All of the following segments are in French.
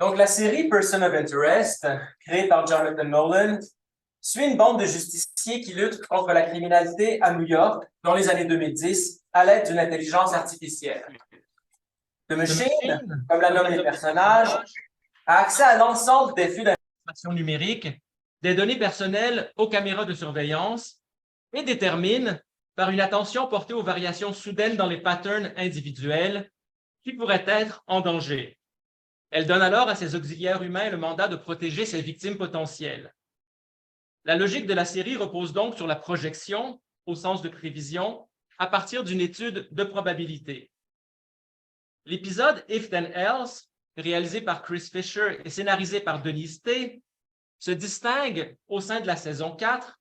Donc, la série Person of Interest, créée par Jonathan Nolan, suit une bande de justiciers qui luttent contre la criminalité à New York dans les années 2010 à l'aide d'une intelligence artificielle. The Machine, comme la nomment les personnages, a accès à l'ensemble des flux d'informations numériques, des données personnelles aux caméras de surveillance et détermine, par une attention portée aux variations soudaines dans les patterns individuels, qui pourraient être en danger. Elle donne alors à ses auxiliaires humains le mandat de protéger ses victimes potentielles. La logique de la série repose donc sur la projection, au sens de prévision, à partir d'une étude de probabilité. L'épisode If Then Else, réalisé par Chris Fisher et scénarisé par Denise Tay, se distingue au sein de la saison 4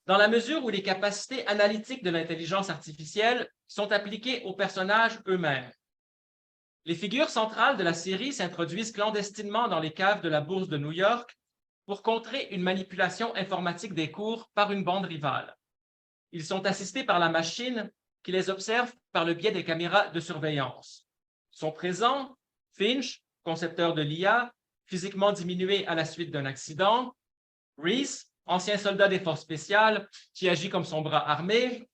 dans la mesure où les capacités analytiques de l'intelligence artificielle sont appliquées aux personnages eux-mêmes. Les figures centrales de la série s'introduisent clandestinement dans les caves de la bourse de New York pour contrer une manipulation informatique des cours par une bande rivale. Ils sont assistés par la machine qui les observe par le biais des caméras de surveillance. Sont présents Finch, concepteur de l'IA, physiquement diminué à la suite d'un accident, Reese, ancien soldat des forces spéciales qui agit comme son bras armé,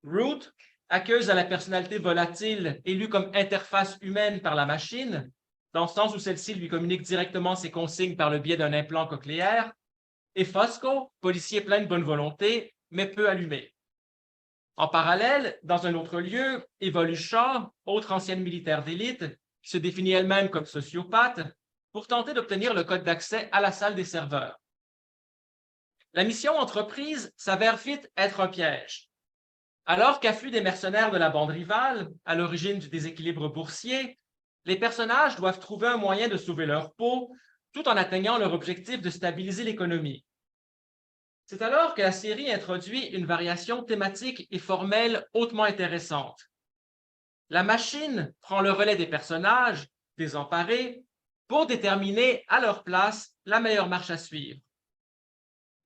Root, hackeuse à la personnalité volatile élue comme interface humaine par la machine, dans le sens où celle-ci lui communique directement ses consignes par le biais d'un implant cochléaire, et Fosco, policier plein de bonne volonté, mais peu allumé. En parallèle, dans un autre lieu, évolue Shaw, autre ancienne militaire d'élite, qui se définit elle-même comme sociopathe, pour tenter d'obtenir le code d'accès à la salle des serveurs. La mission entreprise s'avère vite être un piège. Alors qu'affluent des mercenaires de la bande rivale, à l'origine du déséquilibre boursier, les personnages doivent trouver un moyen de sauver leur peau, tout en atteignant leur objectif de stabiliser l'économie. C'est alors que la série introduit une variation thématique et formelle hautement intéressante. La machine prend le relais des personnages, désemparés, pour déterminer à leur place la meilleure marche à suivre.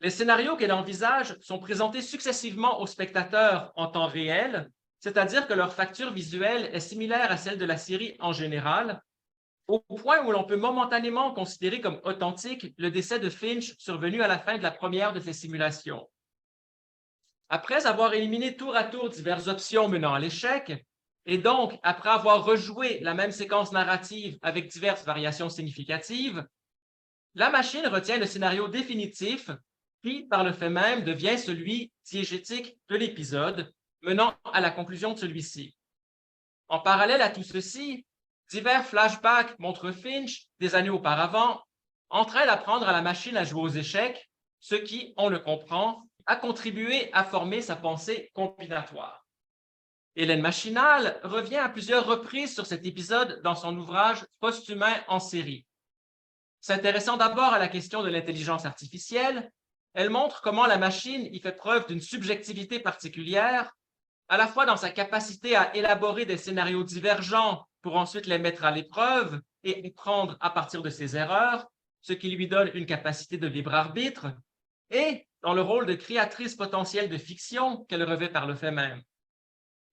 Les scénarios qu'elle envisage sont présentés successivement aux spectateurs en temps réel, c'est-à-dire que leur facture visuelle est similaire à celle de la série en général, au point où l'on peut momentanément considérer comme authentique le décès de Finch survenu à la fin de la première de ces simulations. Après avoir éliminé tour à tour diverses options menant à l'échec, et donc après avoir rejoué la même séquence narrative avec diverses variations significatives, la machine retient le scénario définitif qui, par le fait même, devient celui diégétique de l'épisode, menant à la conclusion de celui-ci. En parallèle à tout ceci, divers flashbacks montrent Finch, des années auparavant, en train d'apprendre à la machine à jouer aux échecs, ce qui, on le comprend, a contribué à former sa pensée combinatoire. Hélène Machinal revient à plusieurs reprises sur cet épisode dans son ouvrage Posthumain en série. S'intéressant d'abord à la question de l'intelligence artificielle, elle montre comment la machine y fait preuve d'une subjectivité particulière, à la fois dans sa capacité à élaborer des scénarios divergents pour ensuite les mettre à l'épreuve et apprendre à partir de ses erreurs, ce qui lui donne une capacité de libre arbitre, et dans le rôle de créatrice potentielle de fiction qu'elle revêt par le fait même.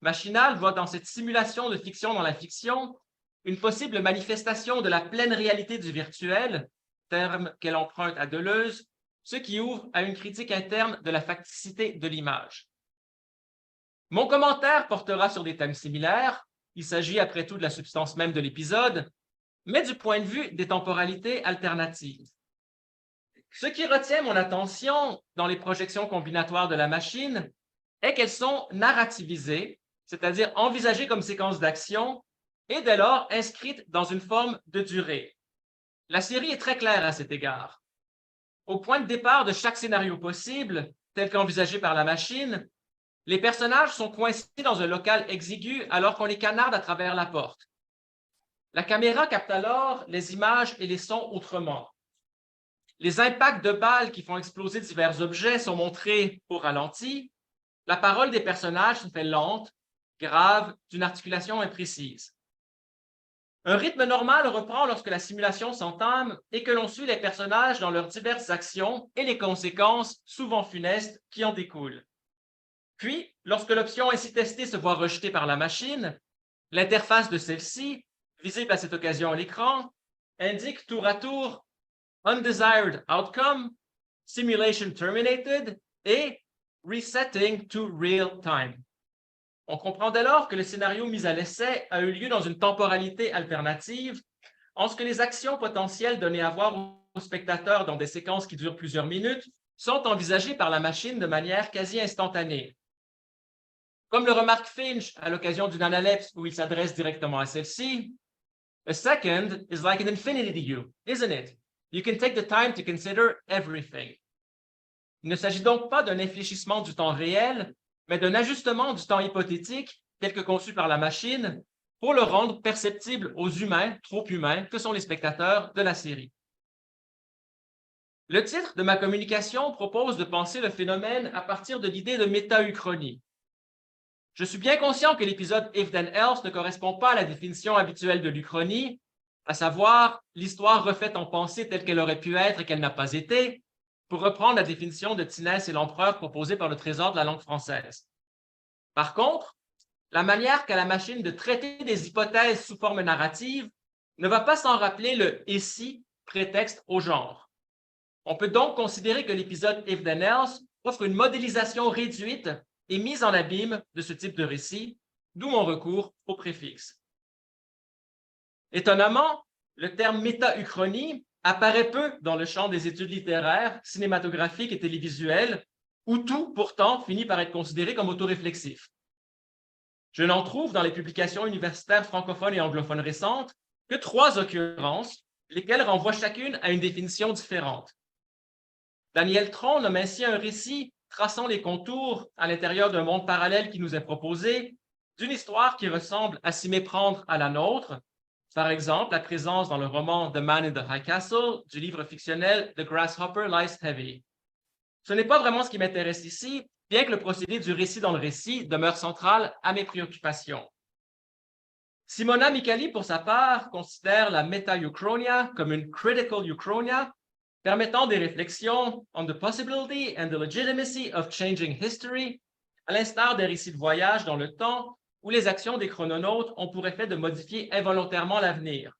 Machinal voit dans cette simulation de fiction dans la fiction une possible manifestation de la pleine réalité du virtuel, terme qu'elle emprunte à Deleuze, ce qui ouvre à une critique interne de la facticité de l'image. Mon commentaire portera sur des thèmes similaires, il s'agit après tout de la substance même de l'épisode, mais du point de vue des temporalités alternatives. Ce qui retient mon attention dans les projections combinatoires de la machine est qu'elles sont narrativisées, c'est-à-dire envisagées comme séquences d'action, et dès lors inscrites dans une forme de durée. La série est très claire à cet égard. Au point de départ de chaque scénario possible, tel qu'envisagé par la machine, les personnages sont coincés dans un local exigu alors qu'on les canarde à travers la porte. La caméra capte alors les images et les sons autrement. Les impacts de balles qui font exploser divers objets sont montrés au ralenti. La parole des personnages se fait lente, grave, d'une articulation imprécise. Un rythme normal reprend lorsque la simulation s'entame et que l'on suit les personnages dans leurs diverses actions et les conséquences, souvent funestes, qui en découlent. Puis, lorsque l'option ainsi testée se voit rejetée par la machine, l'interface de celle-ci, visible à cette occasion à l'écran, indique tour à tour undesired outcome, simulation terminated et resetting to real time. On comprend dès lors que le scénario mis à l'essai a eu lieu dans une temporalité alternative, en ce que les actions potentielles données à voir aux spectateurs dans des séquences qui durent plusieurs minutes sont envisagées par la machine de manière quasi instantanée. Comme le remarque Finch à l'occasion d'une analepse où il s'adresse directement à celle-ci, a second is like an infinity to you, isn't it? You can take the time to consider everything. Il ne s'agit donc pas d'un infléchissement du temps réel, mais d'un ajustement du temps hypothétique tel que conçu par la machine pour le rendre perceptible aux humains, trop humains, que sont les spectateurs de la série. Le titre de ma communication propose de penser le phénomène à partir de l'idée de méta-uchronie. Je suis bien conscient que l'épisode If Then Else ne correspond pas à la définition habituelle de l'Uchronie, à savoir l'histoire refaite en pensée telle qu'elle aurait pu être et qu'elle n'a pas été, pour reprendre la définition de Tinès et l'Empereur proposée par le Trésor de la langue française. Par contre, la manière qu'a la machine de traiter des hypothèses sous forme narrative ne va pas s'en rappeler le « et si » prétexte au genre. On peut donc considérer que l'épisode If Then Else offre une modélisation réduite et mise en abîme de ce type de récit, d'où mon recours au préfixe. Étonnamment, le terme méta-uchronie apparaît peu dans le champ des études littéraires, cinématographiques et télévisuelles, où tout, pourtant, finit par être considéré comme autoréflexif. Je n'en trouve dans les publications universitaires francophones et anglophones récentes que 3 occurrences, lesquelles renvoient chacune à une définition différente. Daniel Tron nomme ainsi un récit traçant les contours à l'intérieur d'un monde parallèle qui nous est proposé, d'une histoire qui ressemble à s'y méprendre à la nôtre, par exemple la présence dans le roman The Man in the High Castle du livre fictionnel The Grasshopper Lies Heavy. Ce n'est pas vraiment ce qui m'intéresse ici, bien que le procédé du récit dans le récit demeure central à mes préoccupations. Simona Micali, pour sa part, considère la méta-uchronia comme une critical uchronia, permettant des réflexions on the possibility and the legitimacy of changing history, à l'instar des récits de voyage dans le temps où les actions des chrononautes ont pour effet de modifier involontairement l'avenir.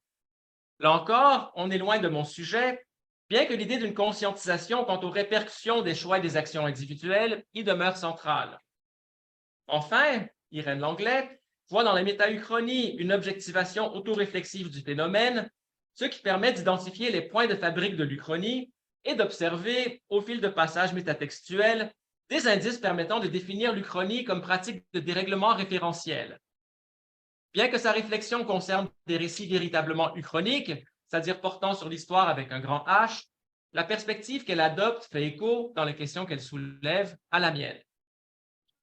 Là encore, on est loin de mon sujet, bien que l'idée d'une conscientisation quant aux répercussions des choix et des actions individuelles y demeure centrale. Enfin, Irène Langlais voit dans la méta-uchronie une objectivation autoréflexive du phénomène, ce qui permet d'identifier les points de fabrique de l'Uchronie et d'observer, au fil de passages métatextuels, des indices permettant de définir l'Uchronie comme pratique de dérèglement référentiel. Bien que sa réflexion concerne des récits véritablement uchroniques, c'est-à-dire portant sur l'histoire avec un grand H, la perspective qu'elle adopte fait écho, dans les questions qu'elle soulève, à la mienne.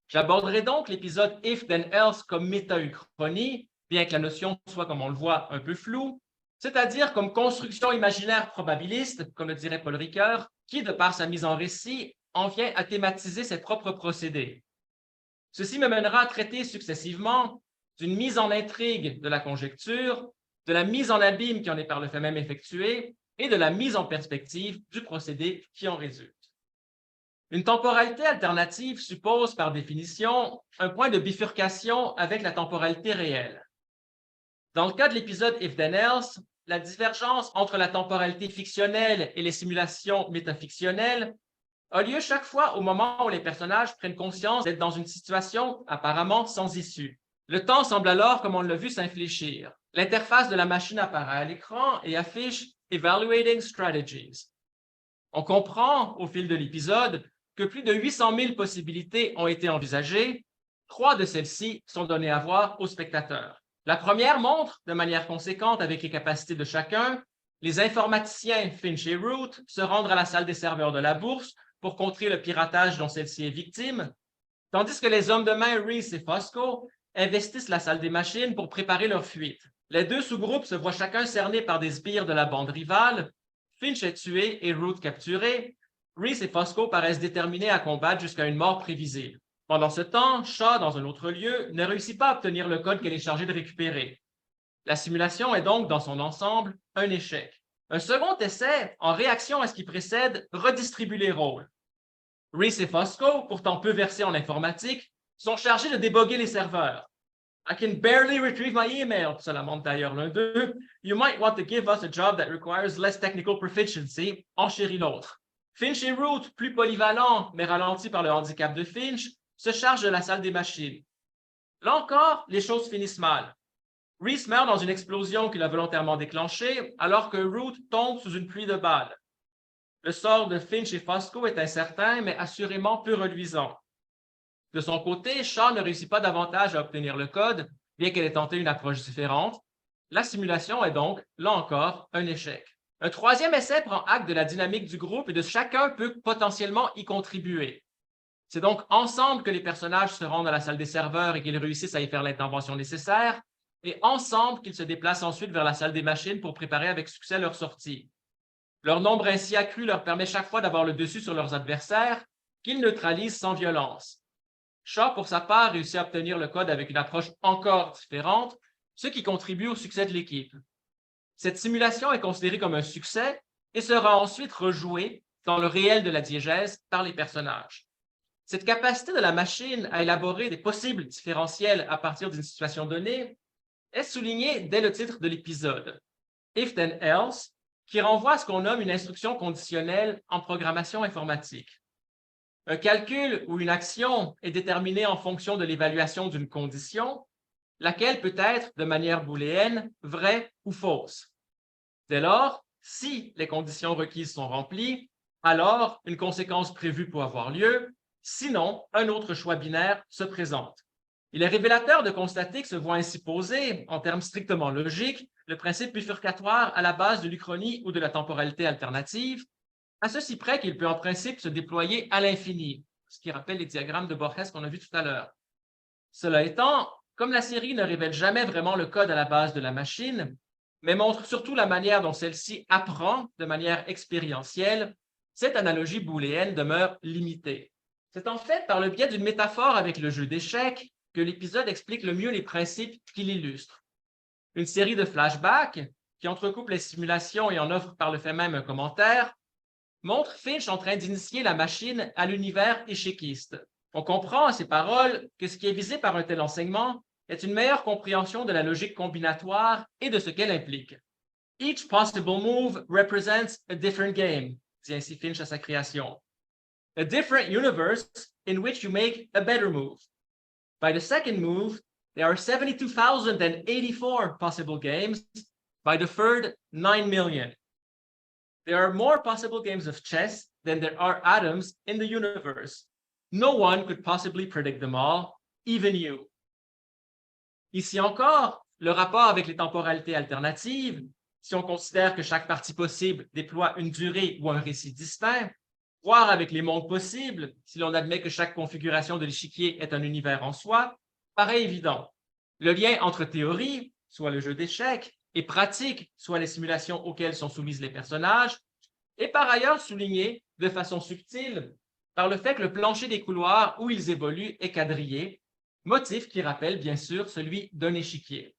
J'aborderai donc l'épisode If Then Else comme méta-uchronie, bien que la notion soit, comme on le voit, un peu floue, c'est-à-dire comme construction imaginaire probabiliste, comme le dirait Paul Ricoeur, qui, de par sa mise en récit, en vient à thématiser ses propres procédés. Ceci me mènera à traiter successivement d'une mise en intrigue de la conjecture, de la mise en abîme qui en est par le fait même effectuée, et de la mise en perspective du procédé qui en résulte. Une temporalité alternative suppose, par définition, un point de bifurcation avec la temporalité réelle. Dans le cas de l'épisode If Then Else, la divergence entre la temporalité fictionnelle et les simulations métafictionnelles a lieu chaque fois au moment où les personnages prennent conscience d'être dans une situation apparemment sans issue. Le temps semble alors, comme on l'a vu, s'infléchir. L'interface de la machine apparaît à l'écran et affiche « Evaluating Strategies ». On comprend, au fil de l'épisode, que plus de 800 000 possibilités ont été envisagées. 3 de celles-ci sont données à voir aux spectateurs. La première montre, de manière conséquente avec les capacités de chacun, les informaticiens Finch et Root se rendre à la salle des serveurs de la bourse pour contrer le piratage dont celle-ci est victime, tandis que les hommes de main Reese et Fosco investissent la salle des machines pour préparer leur fuite. Les 2 sous-groupes se voient chacun cernés par des sbires de la bande rivale. Finch est tué et Root capturé. Reese et Fosco paraissent déterminés à combattre jusqu'à une mort prévisible. Pendant ce temps, Shaw, dans un autre lieu, ne réussit pas à obtenir le code qu'elle est chargée de récupérer. La simulation est donc, dans son ensemble, un échec. Un second essai, en réaction à ce qui précède, redistribue les rôles. Reese et Fosco, pourtant peu versés en informatique, sont chargés de déboguer les serveurs. I can barely retrieve my email, ça lamente d'ailleurs l'un d'eux. You might want to give us a job that requires less technical proficiency, enchérit l'autre. Finch et Root, plus polyvalents, mais ralentis par le handicap de Finch, se chargent de la salle des machines. Là encore, les choses finissent mal. Reese meurt dans une explosion qu'il a volontairement déclenchée, alors que Root tombe sous une pluie de balles. Le sort de Finch et Fosco est incertain, mais assurément peu reluisant. De son côté, Shaw ne réussit pas davantage à obtenir le code, bien qu'elle ait tenté une approche différente. La simulation est donc, là encore, un échec. Un troisième essai prend acte de la dynamique du groupe et de chacun peut potentiellement y contribuer. C'est donc ensemble que les personnages se rendent à la salle des serveurs et qu'ils réussissent à y faire l'intervention nécessaire, et ensemble qu'ils se déplacent ensuite vers la salle des machines pour préparer avec succès leur sortie. Leur nombre ainsi accru leur permet chaque fois d'avoir le dessus sur leurs adversaires, qu'ils neutralisent sans violence. Shaw, pour sa part, réussit à obtenir le code avec une approche encore différente, ce qui contribue au succès de l'équipe. Cette simulation est considérée comme un succès et sera ensuite rejouée dans le réel de la diégèse par les personnages. Cette capacité de la machine à élaborer des possibles différentiels à partir d'une situation donnée est soulignée dès le titre de l'épisode, If then else, qui renvoie à ce qu'on nomme une instruction conditionnelle en programmation informatique. Un calcul ou une action est déterminé en fonction de l'évaluation d'une condition, laquelle peut être, de manière booléenne, vraie ou fausse. Dès lors, si les conditions requises sont remplies, alors une conséquence prévue peut avoir lieu, sinon un autre choix binaire se présente. Il est révélateur de constater que se voit ainsi posé, en termes strictement logiques, le principe bifurcatoire à la base de l'uchronie ou de la temporalité alternative, à ceci près qu'il peut en principe se déployer à l'infini, ce qui rappelle les diagrammes de Borges qu'on a vus tout à l'heure. Cela étant, comme la série ne révèle jamais vraiment le code à la base de la machine, mais montre surtout la manière dont celle-ci apprend de manière expérientielle, cette analogie booléenne demeure limitée. C'est en fait par le biais d'une métaphore avec le jeu d'échecs que l'épisode explique le mieux les principes qu'il illustre. Une série de flashbacks, qui entrecoupe les simulations et en offre par le fait même un commentaire, montre Finch en train d'initier la machine à l'univers échéquiste. On comprend à ces paroles que ce qui est visé par un tel enseignement est une meilleure compréhension de la logique combinatoire et de ce qu'elle implique. Each possible move represents a different game, dit ainsi Finch à sa création. A different universe in which you make a better move. By the second move, there are 72,084 possible games. By the third, 9 million. There are more possible games of chess than there are atoms in the universe. No one could possibly predict them all, even you. Ici encore, le rapport avec les temporalités alternatives, si on considère que chaque partie possible déploie une durée ou un récit distinct, voire avec les mondes possibles, si l'on admet que chaque configuration de l'échiquier est un univers en soi, paraît évident. Le lien entre théorie, soit le jeu d'échecs, et pratique, soit les simulations auxquelles sont soumises les personnages, est par ailleurs souligné de façon subtile par le fait que le plancher des couloirs où ils évoluent est quadrillé, motif qui rappelle bien sûr celui d'un échiquier.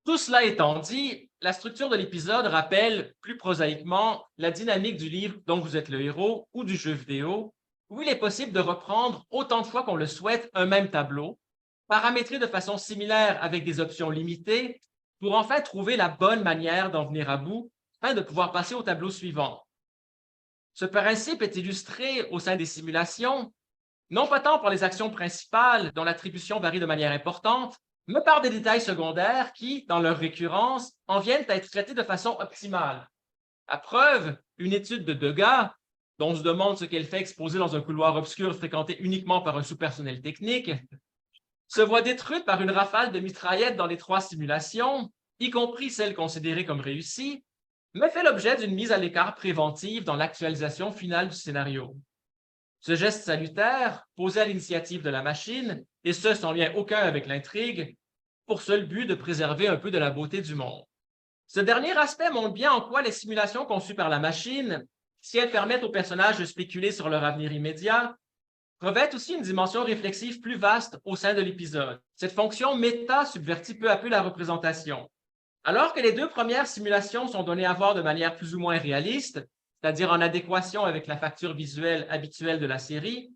Tout cela étant dit, la structure de l'épisode rappelle, plus prosaïquement, la dynamique du livre dont vous êtes le héros ou du jeu vidéo, où il est possible de reprendre autant de fois qu'on le souhaite un même tableau, paramétré de façon similaire avec des options limitées, pour enfin trouver la bonne manière d'en venir à bout, afin de pouvoir passer au tableau suivant. Ce principe est illustré au sein des simulations, non pas tant par les actions principales dont l'attribution varie de manière importante, mais par des détails secondaires qui, dans leur récurrence, en viennent à être traités de façon optimale. À preuve, une étude de Degas, dont on se demande ce qu'elle fait exposée dans un couloir obscur fréquenté uniquement par un sous-personnel technique, se voit détruite par une rafale de mitraillettes dans les 3 simulations, y compris celles considérées comme réussies, mais fait l'objet d'une mise à l'écart préventive dans l'actualisation finale du scénario. Ce geste salutaire, posé à l'initiative de la machine, et ce sans lien aucun avec l'intrigue, pour seul but de préserver un peu de la beauté du monde. Ce dernier aspect montre bien en quoi les simulations conçues par la machine, si elles permettent aux personnages de spéculer sur leur avenir immédiat, revêtent aussi une dimension réflexive plus vaste au sein de l'épisode. Cette fonction méta subvertit peu à peu la représentation. Alors que les 2 premières simulations sont données à voir de manière plus ou moins réaliste, c'est-à-dire en adéquation avec la facture visuelle habituelle de la série,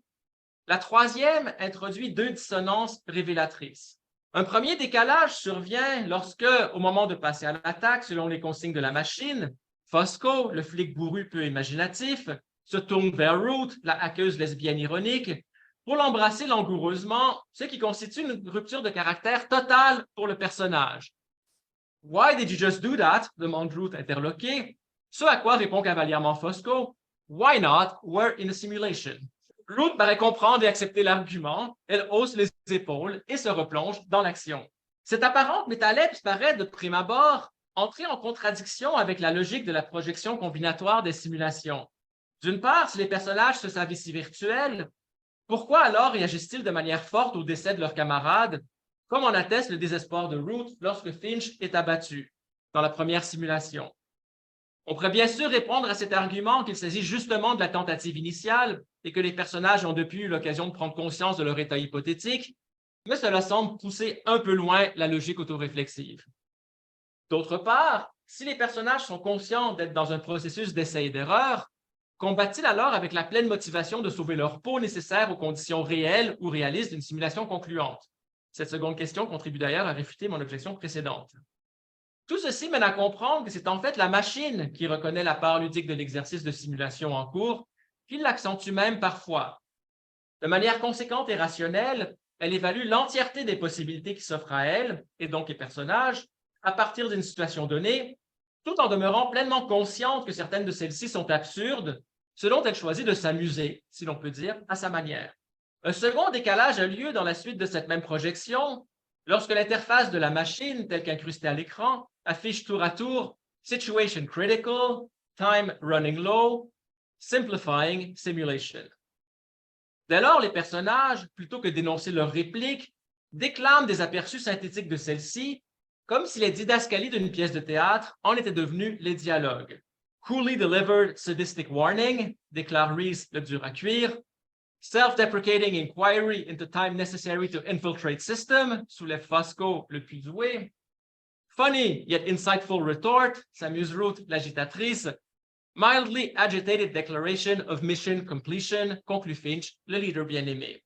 la 3e introduit 2 dissonances révélatrices. Un premier décalage survient lorsque, au moment de passer à l'attaque, selon les consignes de la machine, Fosco, le flic bourru peu imaginatif, se tourne vers Ruth, la hackeuse lesbienne ironique, pour l'embrasser langoureusement, ce qui constitue une rupture de caractère totale pour le personnage. « Why did you just do that? » demande Ruth interloquée, ce à quoi répond cavalièrement Fosco, « Why not? We're in a simulation. » Ruth paraît comprendre et accepter l'argument, elle hausse les épaules et se replonge dans l'action. Cette apparente métalepse paraît, de prime abord, entrer en contradiction avec la logique de la projection combinatoire des simulations. D'une part, si les personnages se savent ici virtuels, pourquoi alors réagissent-ils de manière forte au décès de leurs camarades, comme en atteste le désespoir de Ruth lorsque Finch est abattu dans la première simulation? On pourrait bien sûr répondre à cet argument qu'il s'agit justement de la tentative initiale et que les personnages ont depuis eu l'occasion de prendre conscience de leur état hypothétique, mais cela semble pousser un peu loin la logique autoréflexive. D'autre part, si les personnages sont conscients d'être dans un processus d'essai et d'erreur, combattent-ils alors avec la pleine motivation de sauver leur peau nécessaire aux conditions réelles ou réalistes d'une simulation concluante? Cette seconde question contribue d'ailleurs à réfuter mon objection précédente. Tout ceci mène à comprendre que c'est en fait la machine qui reconnaît la part ludique de l'exercice de simulation en cours, qui l'accentue même parfois. De manière conséquente et rationnelle, elle évalue l'entièreté des possibilités qui s'offrent à elle, et donc les personnages, à partir d'une situation donnée, tout en demeurant pleinement consciente que certaines de celles-ci sont absurdes, ce dont elle choisit de s'amuser, si l'on peut dire, à sa manière. Un second décalage a lieu dans la suite de cette même projection, lorsque l'interface de la machine, telle qu'incrustée à l'écran, affiche tour à tour « Situation critical »,« Time running low »,« Simplifying simulation ». Dès lors, les personnages, plutôt que d'énoncer leurs répliques, déclament des aperçus synthétiques de celles-ci, comme si les didascalies d'une pièce de théâtre en étaient devenues les dialogues. « Coolly delivered sadistic warning », déclare Reese le dur à cuire. « Self-deprecating inquiry into time necessary to infiltrate system », soulève Fosco le plus doué. Funny yet insightful retort, s'amuse Ruth, l'agitatrice. Mildly agitated declaration of mission completion, conclut Finch, le leader bien-aimé.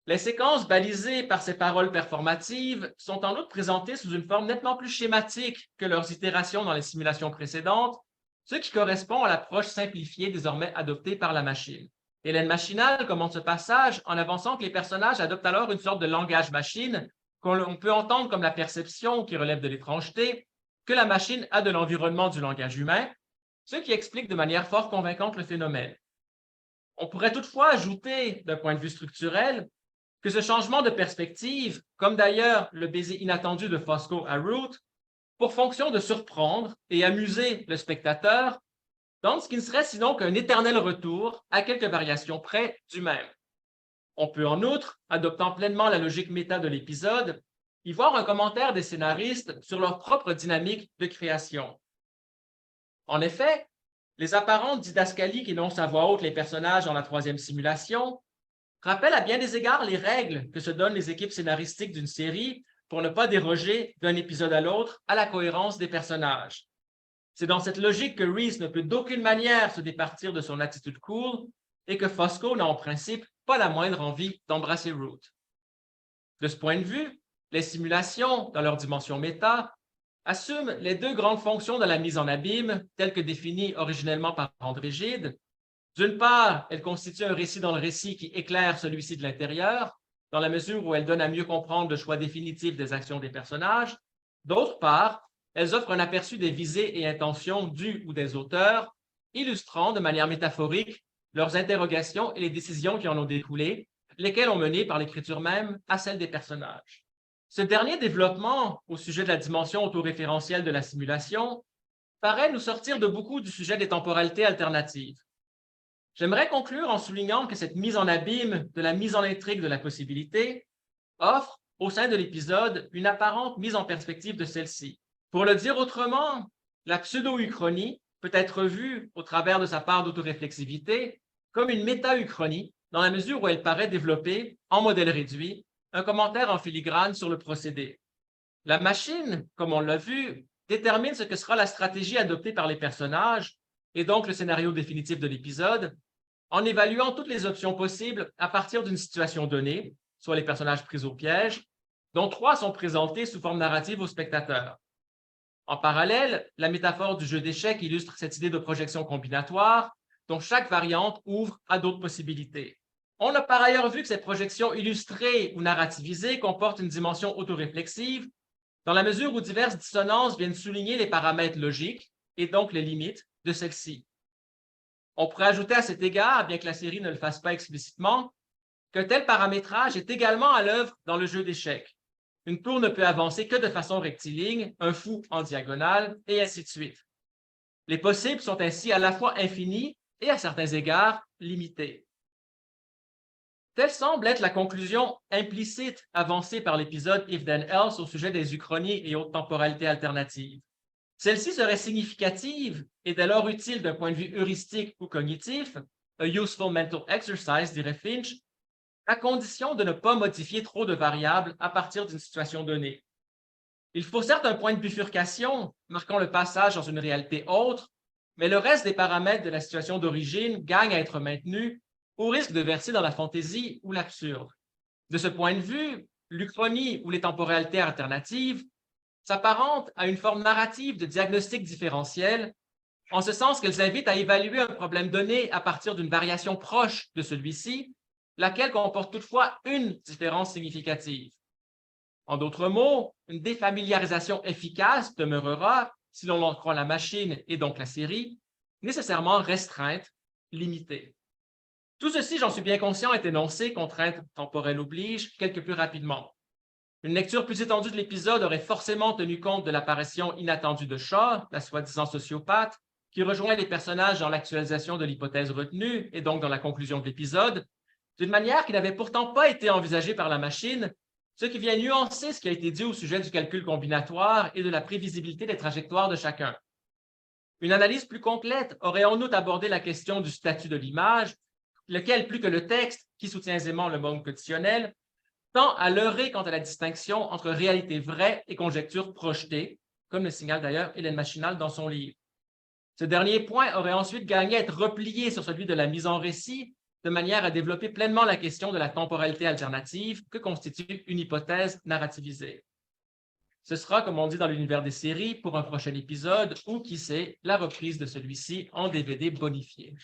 Les séquences balisées par ces paroles performatives sont en outre présentées sous une forme nettement plus schématique que leurs itérations dans les simulations précédentes, ce qui correspond à l'approche simplifiée désormais adoptée par la machine. Hélène Machinal commence ce passage en avançant que les personnages adoptent alors une sorte de langage machine qu'on peut entendre comme la perception qui relève de l'étrangeté que la machine a de l'environnement du langage humain, ce qui explique de manière fort convaincante le phénomène. On pourrait toutefois ajouter, d'un point de vue structurel, que ce changement de perspective, comme d'ailleurs le baiser inattendu de Fosco à Ruth, pour fonction de surprendre et amuser le spectateur, dans ce qui ne serait sinon qu'un éternel retour, à quelques variations près, du même. On peut en outre, adoptant pleinement la logique méta de l'épisode, y voir un commentaire des scénaristes sur leur propre dynamique de création. En effet, les apparentes didascalies qu'énoncent à voix haute les personnages dans la troisième simulation rappellent à bien des égards les règles que se donnent les équipes scénaristiques d'une série pour ne pas déroger d'un épisode à l'autre à la cohérence des personnages. C'est dans cette logique que Reese ne peut d'aucune manière se départir de son attitude cool et que Fosco n'a en principe pas la moindre envie d'embrasser Ruth. De ce point de vue, les simulations, dans leur dimension méta, assument les deux grandes fonctions de la mise en abîme, telles que définies originellement par André Gide. D'une part, elles constituent un récit dans le récit qui éclaire celui-ci de l'intérieur, dans la mesure où elles donnent à mieux comprendre le choix définitif des actions des personnages. D'autre part, elles offrent un aperçu des visées et intentions du ou des auteurs, illustrant de manière métaphorique leurs interrogations et les décisions qui en ont découlé, lesquelles ont mené par l'écriture même à celle des personnages. Ce dernier développement au sujet de la dimension autoréférentielle de la simulation paraît nous sortir de beaucoup du sujet des temporalités alternatives. J'aimerais conclure en soulignant que cette mise en abîme de la mise en intrigue de la possibilité offre, au sein de l'épisode, une apparente mise en perspective de celle-ci. Pour le dire autrement, la pseudo-uchronie peut être vue, au travers de sa part d'autoréflexivité, comme une méta-uchronie, dans la mesure où elle paraît développer, en modèle réduit, un commentaire en filigrane sur le procédé. La machine, comme on l'a vu, détermine ce que sera la stratégie adoptée par les personnages, et donc le scénario définitif de l'épisode, en évaluant toutes les options possibles à partir d'une situation donnée, soit les personnages pris au piège, dont 3 sont présentés sous forme narrative aux spectateurs. En parallèle, la métaphore du jeu d'échecs illustre cette idée de projection combinatoire, dont chaque variante ouvre à d'autres possibilités. On a par ailleurs vu que cette projection illustrée ou narrativisée comporte une dimension autoréflexive, dans la mesure où diverses dissonances viennent souligner les paramètres logiques et donc les limites de celle-ci. On pourrait ajouter à cet égard, bien que la série ne le fasse pas explicitement, qu'un tel paramétrage est également à l'œuvre dans le jeu d'échecs. Une tour ne peut avancer que de façon rectiligne, un fou en diagonale, et ainsi de suite. Les possibles sont ainsi à la fois infinis et, à certains égards, limités. Telle semble être la conclusion implicite avancée par l'épisode If Then Else au sujet des uchronies et autres temporalités alternatives. Celle-ci serait significative et dès lors utile d'un point de vue heuristique ou cognitif, a useful mental exercise, dirait Finch, à condition de ne pas modifier trop de variables à partir d'une situation donnée. Il faut certes un point de bifurcation, marquant le passage dans une réalité autre, mais le reste des paramètres de la situation d'origine gagne à être maintenu au risque de verser dans la fantaisie ou l'absurde. De ce point de vue, l'uchronie ou les temporalités alternatives s'apparentent à une forme narrative de diagnostic différentiel, en ce sens qu'elles invitent à évaluer un problème donné à partir d'une variation proche de celui-ci, laquelle comporte toutefois une différence significative. En d'autres mots, une défamiliarisation efficace demeurera, si l'on en croit la machine et donc la série, nécessairement restreinte, limitée. Tout ceci, j'en suis bien conscient, est énoncé, contrainte temporelle oblige, quelque plus rapidement. Une lecture plus étendue de l'épisode aurait forcément tenu compte de l'apparition inattendue de Shaw, la soi-disant sociopathe, qui rejoint les personnages dans l'actualisation de l'hypothèse retenue et donc dans la conclusion de l'épisode, d'une manière qui n'avait pourtant pas été envisagée par la machine, ce qui vient nuancer ce qui a été dit au sujet du calcul combinatoire et de la prévisibilité des trajectoires de chacun. Une analyse plus complète aurait en outre abordé la question du statut de l'image, lequel, plus que le texte, qui soutient aisément le monde conditionnel, tend à leurrer quant à la distinction entre réalité vraie et conjecture projetée, comme le signale d'ailleurs Hélène Machinal dans son livre. Ce dernier point aurait ensuite gagné à être replié sur celui de la mise en récit, de manière à développer pleinement la question de la temporalité alternative que constitue une hypothèse narrativisée. Ce sera, comme on dit dans l'univers des séries, pour un prochain épisode ou, qui sait, la reprise de celui-ci en DVD bonifié.